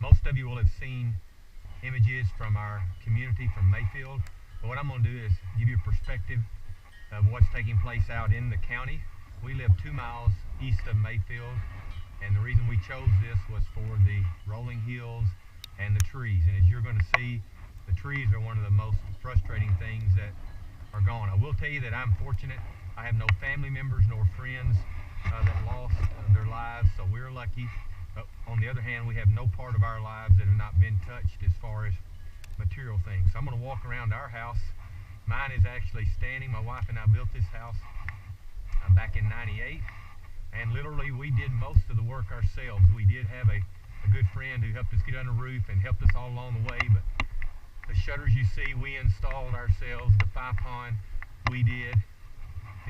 Most of you will have seen images from our community from Mayfield, but what I'm going to do is give you a perspective of what's taking place out in the county. We live 2 miles east of Mayfield, and the reason we chose this was for the rolling hills and the trees. And as you're going to see, the trees are one of the most frustrating things that are gone. I will tell you that I'm fortunate. I have no family members nor friends that lost their lives, so we're lucky. But on the other hand, we have no part of our lives that have not been touched as far as material things. So I'm going to walk around our house. Mine is actually standing. My wife and I built this house back in '98, and literally we did most of the work ourselves. We did have a good friend who helped us get on the roof and helped us all along the way, but the shutters you see we installed ourselves. The fire pond we did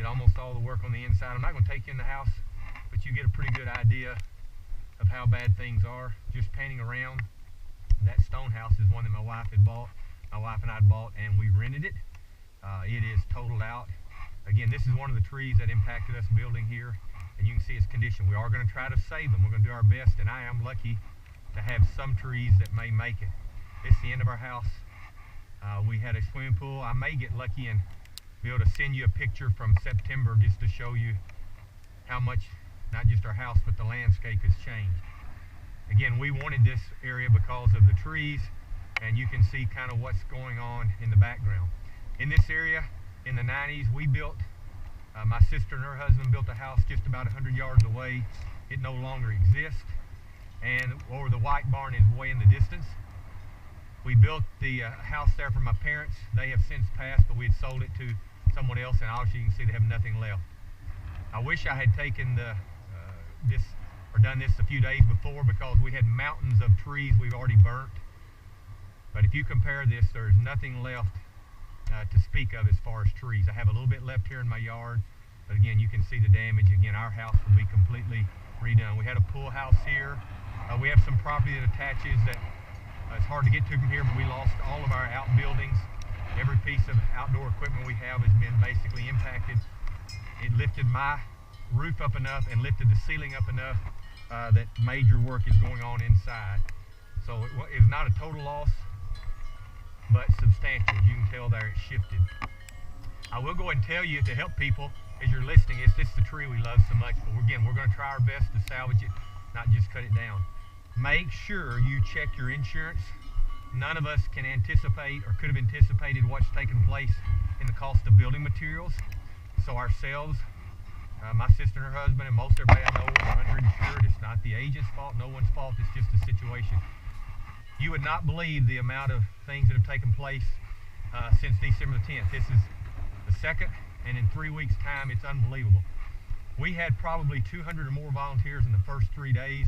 almost all the work on the inside. I'm not going to take you in the house, but you get a pretty good idea of how bad things are just panning around. That stone house is one that my wife and I had bought, and we rented it. It is totaled out. Again, this is one of the trees that impacted us building here, and you can see its condition. We are going to try to save them. We're going to do our best, and I am lucky to have some trees that may make it. It's the end of our house. We had a swimming pool. I may get lucky and be able to send you a picture from September just to show you how much, not just our house, but the landscape has changed. Again, we wanted this area because of the trees, and you can see kind of what's going on in the background. In this area, in the 90s, we built, my sister and her husband built a house just about 100 yards away. It no longer exists, and over the white barn is way in the distance. We built the house there for my parents. They have since passed, but we had sold it to someone else, and obviously you can see they have nothing left. I wish I had taken done this a few days before, because we had mountains of trees we've already burnt. But if you compare this, there's nothing left to speak of as far as trees. I have a little bit left here in my yard, but again, you can see the damage. Again, our house will be completely redone. We had a pool house here. We have some property that attaches that it's hard to get to from here, but we lost all of our outbuildings. Every piece of outdoor equipment we have has been basically impacted. It lifted my roof up enough and lifted the ceiling up enough that major work is going on inside. So it's not a total loss, but substantial. You can tell there it shifted. I will go ahead and tell you, to help people as you're listening, it's the tree we love so much, but again, we're going to try our best to salvage it, not just cut it down. Make sure you check your insurance. None of us can anticipate or could have anticipated what's taken place in the cost of building materials. So ourselves, my sister and her husband, and most everybody I know are underinsured. It's not the agent's fault, no one's fault, it's just a situation. You would not believe the amount of things that have taken place since December the 10th. This is the second, and in 3 weeks' time, it's unbelievable. We had probably 200 or more volunteers in the first 3 days.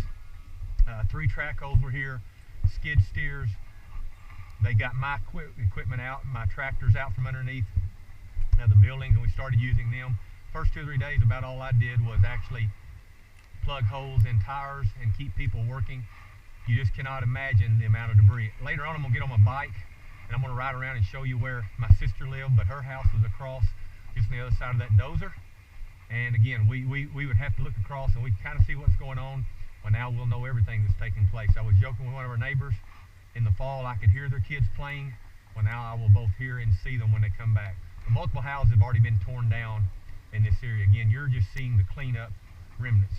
3 track holes were here, skid steers. They got my equipment out, my tractors out from underneath the buildings, and we started using them. First 2 or 3 days, about all I did was actually plug holes in tires and keep people working. You just cannot imagine the amount of debris. Later on, I'm going to get on my bike, and I'm going to ride around and show you where my sister lived, but her house was across, just on the other side of that dozer. And again, we would have to look across, and we kind of see what's going on. Well, now we'll know everything that's taking place. I was joking with one of our neighbors. In the fall, I could hear their kids playing. Well, now I will both hear and see them when they come back. But multiple houses have already been torn down in this area. Again, you're just seeing the cleanup remnants.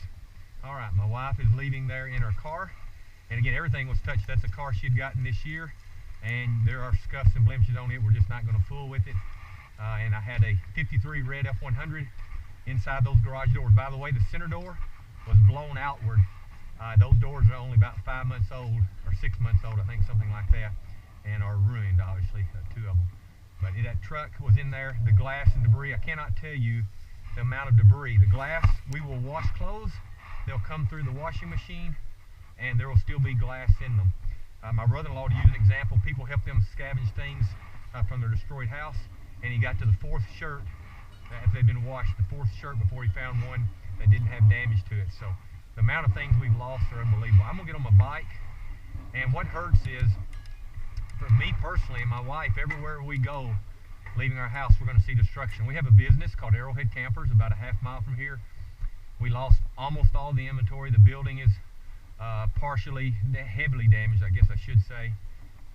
All right, my wife is leaving there in her car. And again, everything was touched. That's a car she'd gotten this year, and there are scuffs and blemishes on it. We're just not going to fool with it. And I had a 53 red F100 inside those garage doors. By the way, the center door was blown outward. Those doors are only about 5 months old, or 6 months old, I think, something like that, and are ruined, obviously, 2 of them. But that truck was in there, the glass and debris. I cannot tell you the amount of debris. The glass, we will wash clothes. They'll come through the washing machine, and there will still be glass in them. My brother-in-law, to use an example, people helped them scavenge things from their destroyed house, and he got to the 4th shirt, after they'd been washed, the 4th shirt before he found one that didn't have damage to it. So the amount of things we've lost are unbelievable. I'm going to get on my bike, and what hurts is, for me personally and my wife, everywhere we go, leaving our house, we're going to see destruction. We have a business called Arrowhead Campers, about a half mile from here. We lost almost all the inventory. The building is partially, heavily damaged, I guess I should say.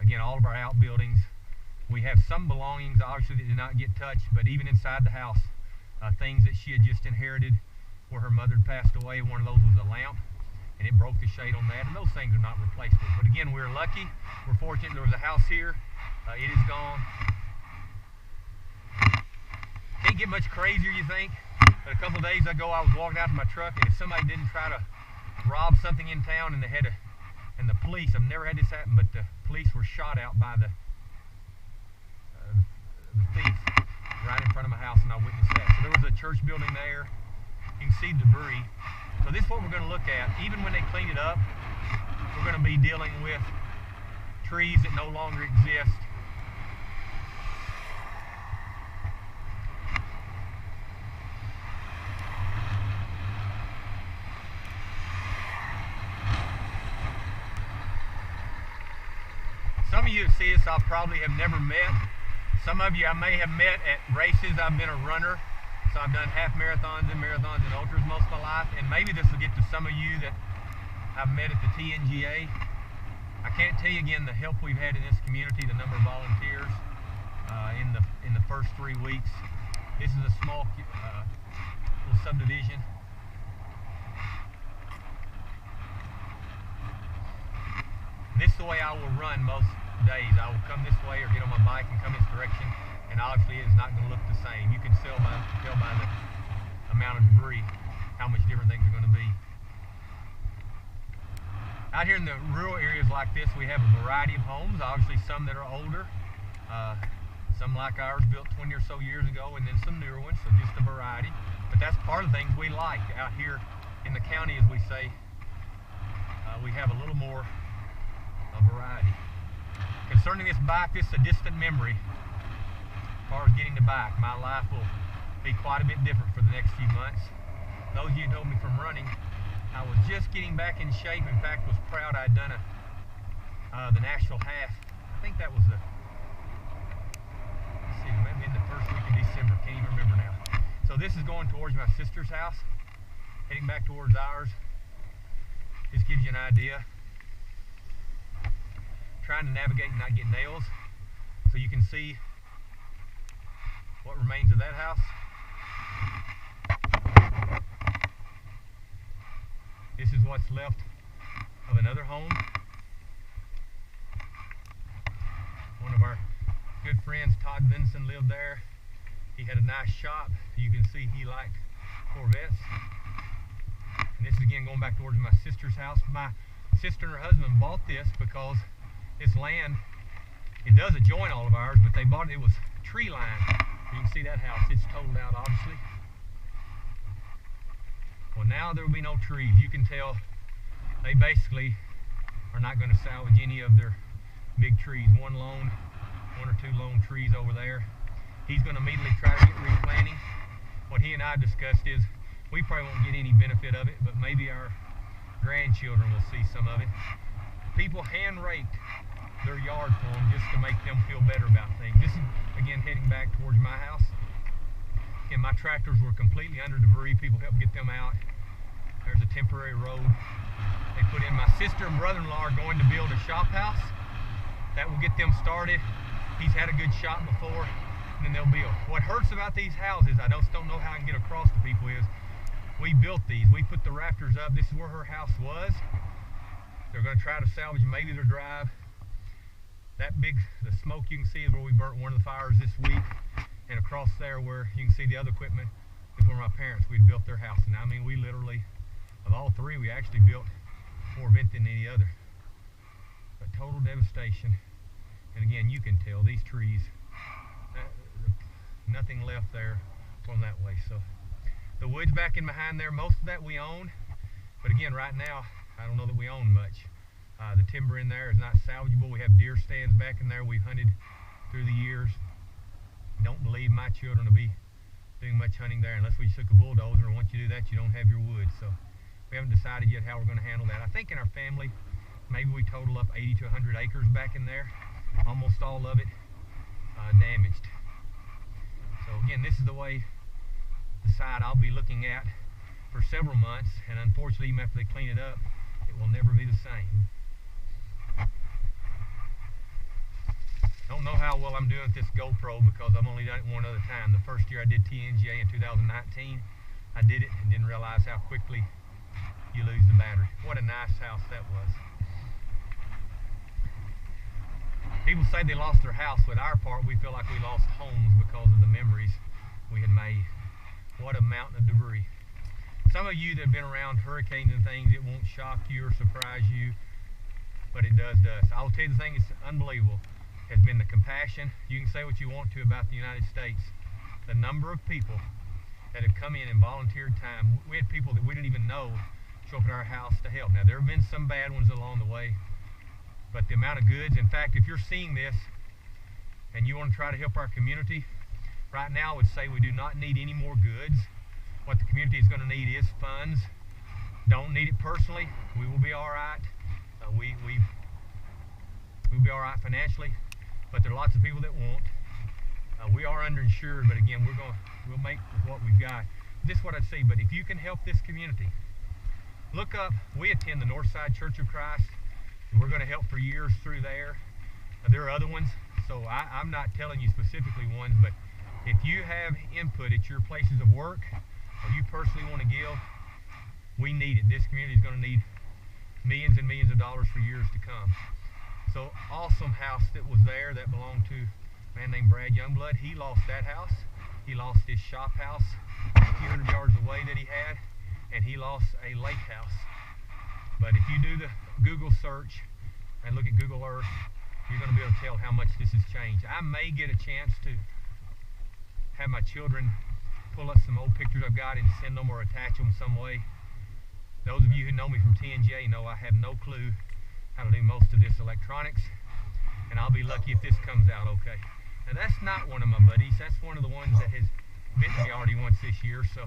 Again, all of our outbuildings. We have some belongings, obviously, that did not get touched, but even inside the house, things that she had just inherited where her mother had passed away. One of those was a lamp, and it broke the shade on that, and those things are not replaceable. But again, we're lucky. We're fortunate. There was a house here. It is gone. Can't get much crazier, you think? But a couple days ago, I was walking out to my truck, and if somebody didn't try to rob something in town, and they had and the police, I've never had this happen, but the police were shot out by the thief right in front of my house, and I witnessed that. So there was a church building there. You can see debris. So this is what we're going to look at. Even when they clean it up, we're going to be dealing with trees that no longer exist. Some of you that see this I probably have never met. Some of you I may have met at races. I've been a runner, so I've done half marathons and ultras most of my life, and maybe this will get to some of you that I've met at the TNGA. I can't tell you again the help we've had in this community, the number of volunteers in the first 3 weeks. This is a small little subdivision. This is the way I will run most days. I will come this way or get on my bike and come this direction, and obviously it's not going to look the same. You can tell by the amount of debris how much different things are going to be. Out here in the rural areas like this, we have a variety of homes. Obviously some that are older, some like ours built 20 or so years ago, and then some newer ones, so just a variety. But that's part of the things we like out here in the county, as we say. We have a little more variety. Concerning this bike, this is a distant memory. As far as getting the bike, my life will be quite a bit different for the next few months. Those of you who know me from running, I was just getting back in shape. In fact, was proud I'd done the Nashville half. I think that was let's see, maybe in the first week of December. Can't even remember now. So this is going towards my sister's house, heading back towards ours. This gives you an idea. Trying to navigate and not get nails, so you can see what remains of that house. This is what's left of another home. One of our good friends, Todd Vinson, lived there. He had a nice shop. You can see he liked Corvettes. And this is again going back towards my sister's house. My sister and her husband bought this because this land, it does adjoin all of ours, but they bought it was tree line. You can see that house, it's totaled out obviously. Well, now there will be no trees. You can tell they basically are not going to salvage any of their big trees. One or two lone trees over there. He's going to immediately try to get replanting. What he and I discussed is we probably won't get any benefit of it, but maybe our grandchildren will see some of it. People hand raked their yard for them just to make them feel better about things. This is again heading back towards my house. Again, my tractors were completely under debris. People helped get them out. There's a temporary road they put in. My sister and brother-in-law are going to build a shop house. That will get them started. He's had a good shop before, and then they'll build. What hurts about these houses, I just don't know how I can get across to people, is we built these. We put the rafters up. This is where her house was. They're going to try to salvage maybe their drive. That big, the smoke you can see is where we burnt one of the fires this week. And across there where you can see the other equipment is where my parents, we'd built their house. And I mean, we literally, of all three, we actually built more of it than any other. But total devastation. And again, you can tell these trees, nothing left there from that way. So the woods back in behind there, most of that we own. But again, right now, I don't know that we own much. The timber in there is not salvageable. We have deer stands back in there we've hunted through the years. Don't believe my children will be doing much hunting there unless we took a bulldozer, and once you do that, you don't have your woods. So we haven't decided yet how we're going to handle that. I think in our family, maybe we total up 80 to 100 acres back in there. Almost all of it damaged. So again, this is the way, the side I'll be looking at for several months, and unfortunately, even after they clean it up, it will never be the same. name. Don't know how well I'm doing with this GoPro because I've only done it one other time. The first year I did TNGA in 2019, I did it and didn't realize how quickly you lose the battery. What a nice house that was. People say they lost their house. With our part, we feel like we lost homes because of the memories we had made. What a mountain of debris. Some of you that have been around hurricanes and things, it won't shock you or surprise you, but it does to us. I will tell you the thing that's unbelievable has been the compassion. You can say what you want to about the United States. The number of people that have come in and volunteered time. We had people that we didn't even know show up at our house to help. Now, there have been some bad ones along the way, but the amount of goods, in fact, if you're seeing this and you want to try to help our community, right now I would say we do not need any more goods. What the community is going to need is funds. Don't need it personally. We will be all right. We'll be all right financially, but there are lots of people that won't. We are underinsured, but again, we'll make with what we've got. This is what I'd say, but if you can help this community, look up, we attend the Northside Church of Christ, and we're going to help for years through there. There are other ones, so I'm not telling you specifically ones, but if you have input at your places of work, or you personally want to give, we need it. This community is going to need millions and millions of dollars for years to come. So awesome house that was there that belonged to a man named Brad Youngblood. He lost that house. He lost his shop house a few hundred yards away that he had, and he lost a lake house. But if you do the Google search and look at Google Earth, you're going to be able to tell how much this has changed. I may get a chance to have my children pull up some old pictures I've got and send them or attach them some way. Those of you who know me from TNGA know I have no clue how to do most of this electronics, and I'll be lucky if this comes out okay. Now that's not one of my buddies. That's one of the ones that has bitten me already once this year, so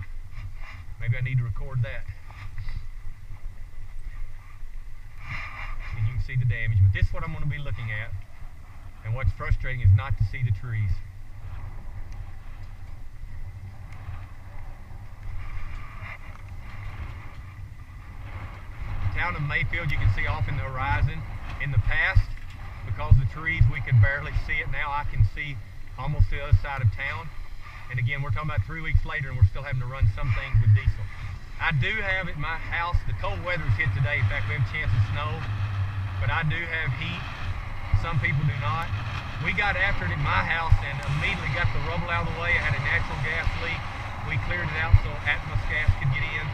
maybe I need to record that. And you can see the damage, but this is what I'm going to be looking at, and what's frustrating is not to see the trees. Town of Mayfield, you can see off in the horizon. In the past, because of the trees, we could barely see it. Now I can see almost the other side of town. And again, we're talking about 3 weeks later and we're still having to run some things with diesel. I do have at my house, the cold weather's hit today. In fact, we have a chance of snow, but I do have heat. Some people do not. We got after it at my house and immediately got the rubble out of the way. I had a natural gas leak. We cleared it out so Atmos gas could get in.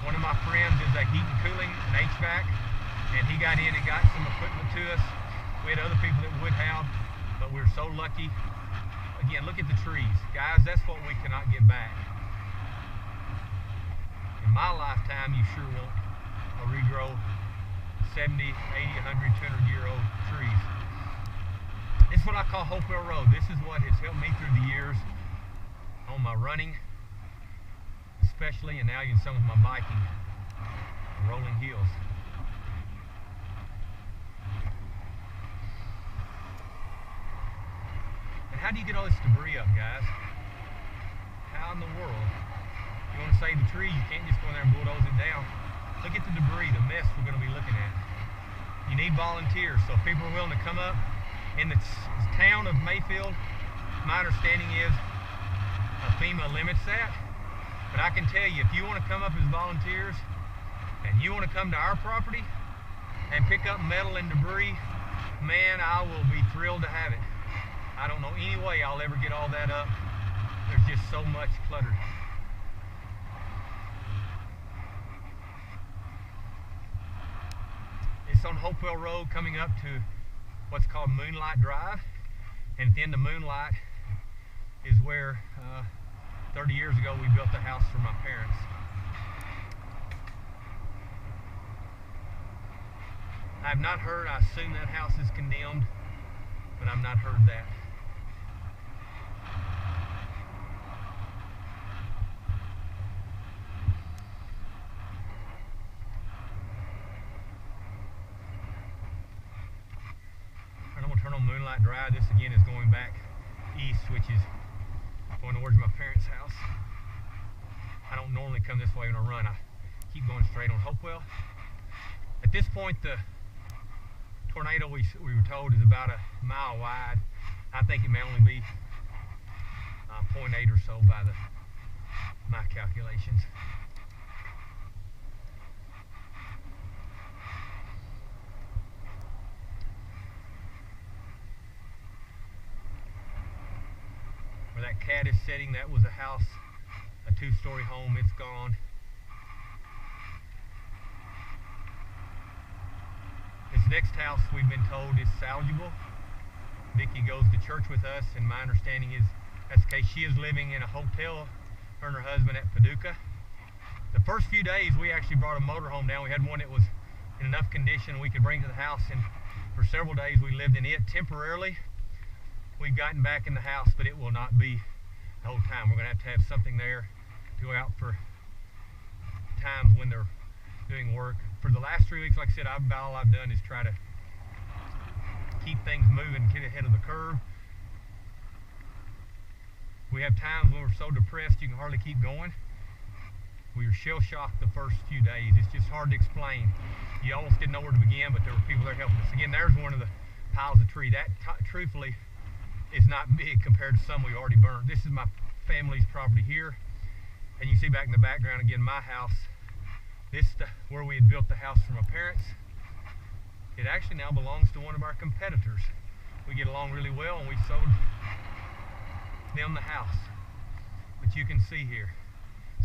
One of my friends is a heat and cooling, an HVAC, and he got in and got some equipment to us. We had other people that would have, but we were so lucky. Again, look at the trees. Guys, that's what we cannot get back. In my lifetime, you sure won't regrow 70, 80, 100, 200-year-old trees. This is what I call Hopwell Road. This is what has helped me through the years on my running, especially, and now even some of my biking, rolling hills. And how do you get all this debris up, guys? How in the world? You want to save the tree, you can't just go in there and bulldoze it down. Look at the debris, the mess we're going to be looking at. You need volunteers, so if people are willing to come up. In the town of Mayfield, my understanding is FEMA limits that. But I can tell you, if you want to come up as volunteers and you want to come to our property and pick up metal and debris, man, I will be thrilled to have it. I don't know any way I'll ever get all that up. There's just so much clutter. It's on Hopwell Road coming up to what's called Moonlight Drive. And at the end of Moonlight is where 30 years ago we built the house for my parents. I have not heard, I assume that house is condemned, but I've not heard that. I'm going to turn on Moonlight Drive. This again is going back east, which is going towards my parents' house. I don't normally come this way when I run. I keep going straight on Hopewell. At this point, the tornado we were told is about a mile wide. I think it may only be 0.8 or so by my calculations. Where that cat is sitting, that was a house, a 2-story home. It's gone. This next house we've been told is salvageable. Vicki goes to church with us, and my understanding is that's the case. She is living in a hotel, her and her husband, at Paducah. The first few days we actually brought a motorhome down. We had one that was in enough condition we could bring to the house, and for several days we lived in it temporarily. We've gotten back in the house, but it will not be the whole time. We're going to have something there to go out for times when they're doing work. For the last 3 weeks, like I said, all I've done is try to keep things moving, get ahead of the curve. We have times when we're so depressed you can hardly keep going. We were shell-shocked the first few days. It's just hard to explain. You almost didn't know where to begin, but there were people there helping us. Again, there's one of the piles of tree. That, truthfully, is not big compared to some we already burned. This is my family's property here, and you see back in the background again my house. This is where we had built the house for my parents. It actually now belongs to one of our competitors. We get along really well, and we sold them the house. But you can see here.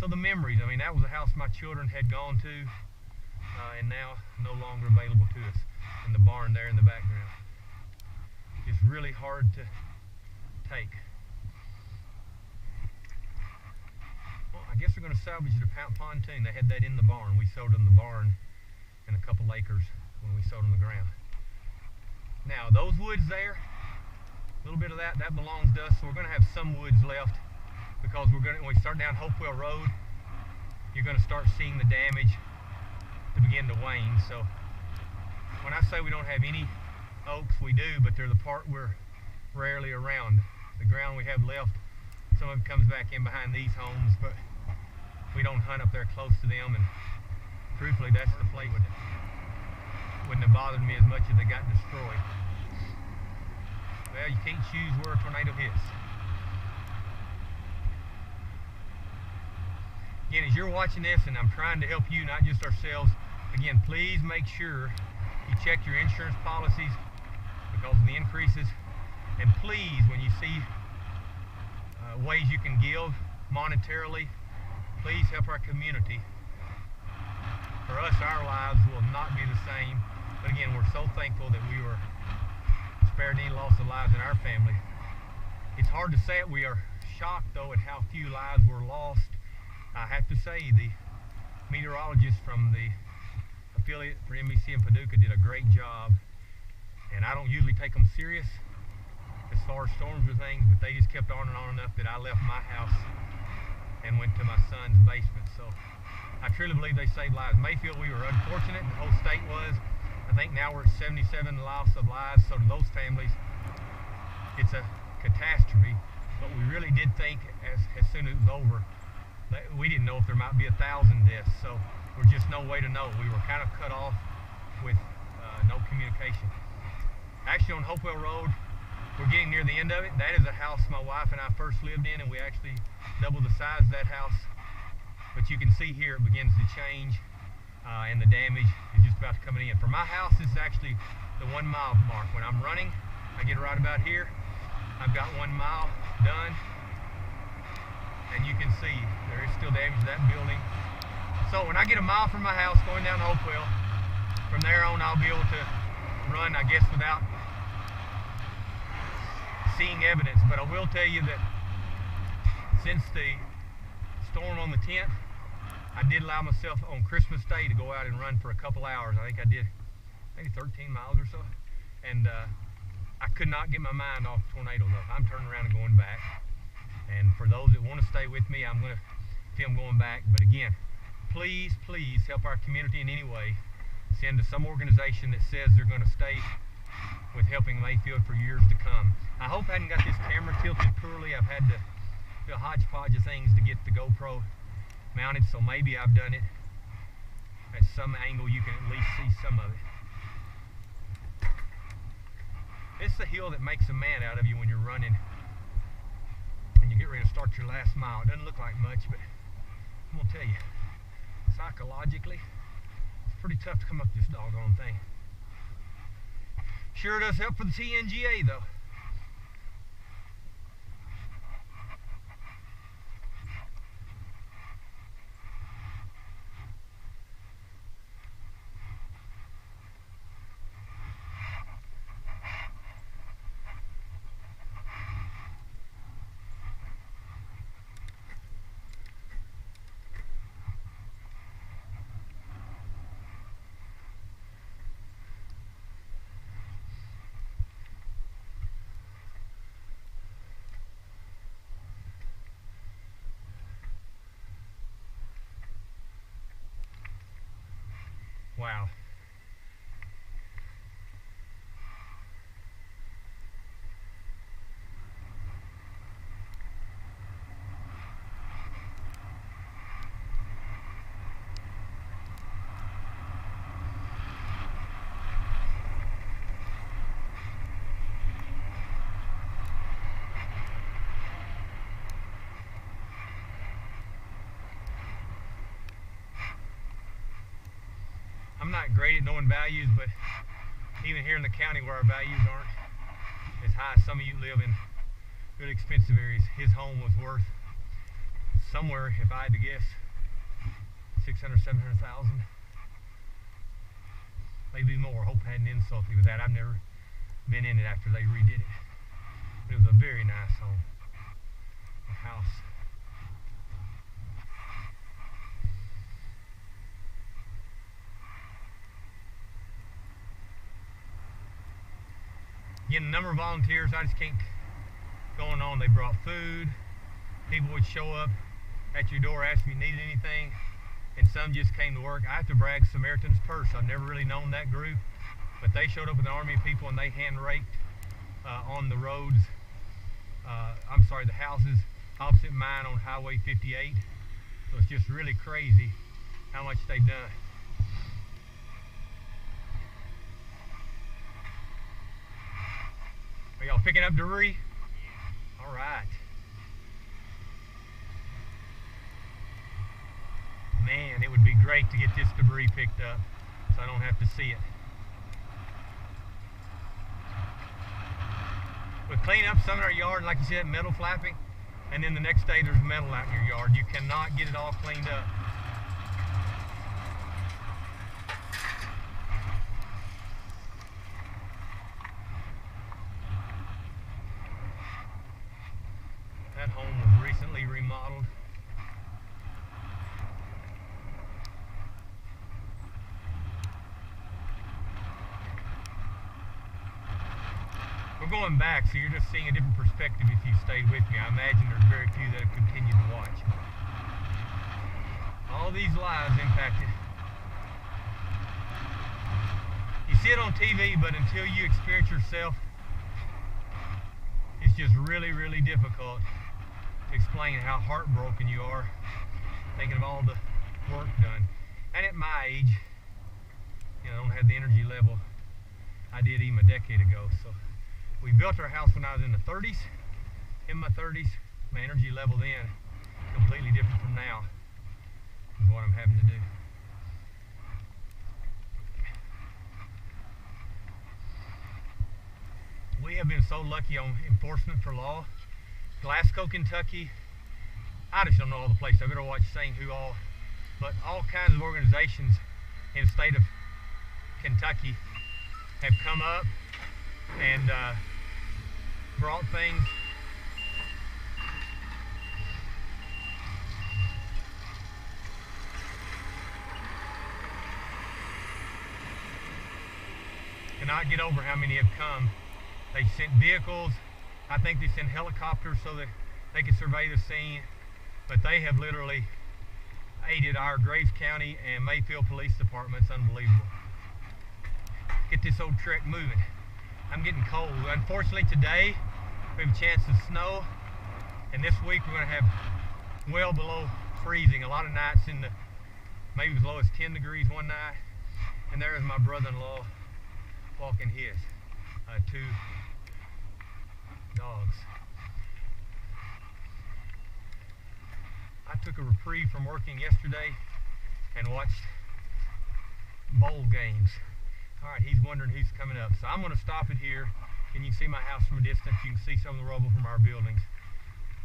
So the memories, I mean, that was a house my children had gone to, and now no longer available to us. And the barn there in the background. It's really hard to take. Well, I guess we're going to salvage the pontoon. They had that in the barn. We sold them the barn and a couple acres when we sold them the ground. Now those woods there, a little bit of that belongs to us. So we're going to have some woods left, because when we start down Hopwell Road, you're going to start seeing the damage to begin to wane. So when I say we don't have any oaks, we do, but they're the part we're rarely around. The ground we have left, some of it comes back in behind these homes, but we don't hunt up there close to them, and truthfully that's the place wouldn't have bothered me as much if they got destroyed. Well, you can't choose where a tornado hits. Again, as you're watching this, and I'm trying to help you, not just ourselves, again, please make sure you check your insurance policies because of the increases. And please, when you see ways you can give monetarily, please help our community. For us, our lives will not be the same. But again, we're so thankful that we were spared any loss of lives in our family. It's hard to say it. We are shocked, though, at how few lives were lost. I have to say, the meteorologist from the affiliate for NBC in Paducah did a great job. And I don't usually take them serious as far as storms or things, but they just kept on and on enough that I left my house and went to my son's basement. So I truly believe they saved lives. Mayfield, we were unfortunate, the whole state was. I think now we're at 77 loss of lives, so to those families, it's a catastrophe. But we really did think as soon as it was over, we didn't know if there might be 1,000 deaths, so there's just no way to know. We were kind of cut off with no communication. Actually, on Hopewell Road, we're getting near the end of it. That is a house my wife and I first lived in, and we actually doubled the size of that house. But you can see here it begins to change, and the damage is just about to come in. For my house, this is actually the 1 mile mark. When I'm running, I get right about here. I've got 1 mile done, and you can see there is still damage to that building. So when I get 1 mile from my house going down Hopewell, from there on I'll be able to run, I guess, without seeing evidence. But I will tell you that since the storm on the 10th, I did allow myself on Christmas Day to go out and run for a couple hours. I think I did maybe 13 miles or so, and I could not get my mind off the tornado though. I'm turning around and going back, and for those that want to stay with me, I'm going to film going back. But again, please help our community in any way. Send to some organization that says they're going to stay with helping Mayfield for years to come. I hope I hadn't got this camera tilted poorly. I've had to do a hodgepodge of things to get the GoPro mounted, so maybe I've done it at some angle you can at least see some of it. the hill that makes a man out of you when you're running and you get ready to start your last mile. It doesn't look like much, but I'm gonna tell you, psychologically, it's pretty tough to come up this doggone thing. Sure does help for the TNGA though. Wow. I'm not great at knowing values, but even here in the county where our values aren't as high as some of you live in really expensive areas, his home was worth somewhere, if I had to guess, 600, 700,000. Maybe more. Hope I hadn't insulted you with that. I've never been in it after they redid it. But it was a very nice home, a house. Getting a number of volunteers, I just can't going on. They brought food. People would show up at your door, ask if you needed anything, and some just came to work. I have to brag Samaritan's Purse. I've never really known that group, but they showed up with an army of people and they hand raked on the roads. The houses opposite mine on Highway 58. So it's just really crazy how much they've done. Are y'all picking up debris? All right. Man, it would be great to get this debris picked up so I don't have to see it. We're cleaning up some of our yard, like you said, metal flapping, and then the next day there's metal out in your yard. You cannot get it all cleaned up. That home was recently remodeled. We're going back, so you're just seeing a different perspective if you stayed with me. I imagine there's very few that have continued to watch. All these lives impacted. You see it on TV, but until you experience yourself, it's just really, really difficult to explain how heartbroken you are thinking of all the work done. And at my age, I don't have the energy level I did even a decade ago. So we built our house when I was in the 30s. In my 30s, my energy level then completely different from now is what I'm having to do. We have been so lucky on enforcement for law. Glasgow, Kentucky, I just don't know all the places. I better watch saying who all, but all kinds of organizations in the state of Kentucky have come up and brought things. Cannot get over how many have come. They sent vehicles. I think they sent helicopters so that they could survey the scene, but they have literally aided our Graves County and Mayfield Police Departments. Unbelievable. Get this old trek moving. I'm getting cold. Unfortunately today we have a chance of snow, and this week we're going to have well below freezing. A lot of nights in the maybe as low as 10 degrees one night. And there is my brother-in-law walking his. Two dogs. I took a reprieve from working yesterday and watched bowl games. All right, he's wondering who's coming up. So I'm going to stop it here. Can you see my house from a distance? You can see some of the rubble from our buildings.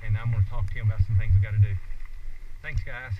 And I'm going to talk to him about some things we got to do. Thanks, guys.